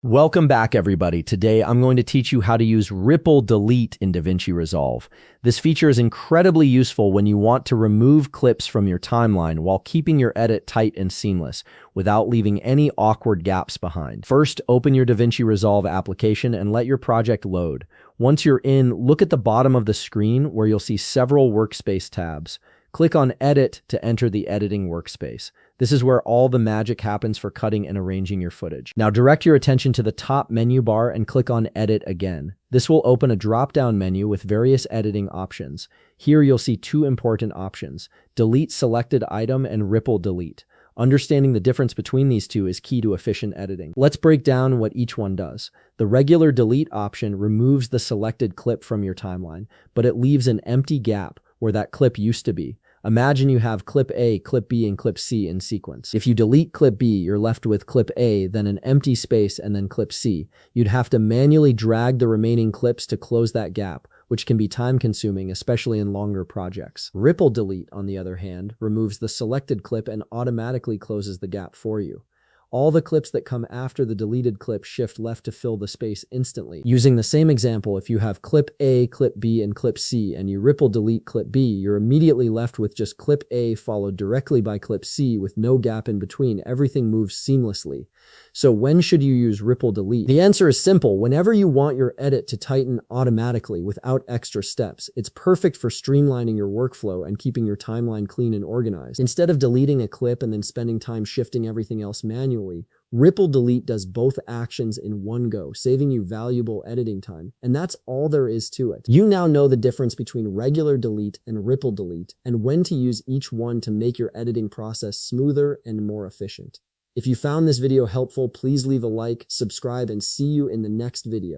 Welcome back, everybody. Today, I'm going to teach you how to use Ripple Delete in DaVinci Resolve. This feature is incredibly useful when you want to remove clips from your timeline while keeping your edit tight and seamless without leaving any awkward gaps behind. First, open your DaVinci Resolve application and let your project load. Once you're in, look at the bottom of the screen where you'll see several workspace tabs. Click on Edit to enter the editing workspace. This is where all the magic happens for cutting and arranging your footage. Now direct your attention to the top menu bar and click on Edit again. This will open a drop-down menu with various editing options. Here you'll see two important options: Delete Selected Item and Ripple Delete. Understanding the difference between these two is key to efficient editing. Let's break down what each one does. The regular delete option removes the selected clip from your timeline, but it leaves an empty gap where that clip used to be. Imagine you have clip A, clip B, and clip C in sequence. If you delete clip B, you're left with clip A, then an empty space, and then clip C. You'd have to manually drag the remaining clips to close that gap, which can be time-consuming, especially in longer projects. Ripple Delete, on the other hand, removes the selected clip and automatically closes the gap for you. All the clips that come after the deleted clip shift left to fill the space instantly. Using the same example, if you have clip A, clip B, and clip C, and you ripple delete clip B, you're immediately left with just clip A followed directly by clip C with no gap in between. Everything moves seamlessly. So when should you use ripple delete? The answer is simple. Whenever you want your edit to tighten automatically without extra steps, it's perfect for streamlining your workflow and keeping your timeline clean and organized. Instead of deleting a clip and then spending time shifting everything else manually, Ripple Delete does both actions in one go, saving you valuable editing time. And that's all there is to it. You now know the difference between regular delete and Ripple Delete, and when to use each one to make your editing process smoother and more efficient. If you found this video helpful, please leave a like, subscribe, and see you in the next video.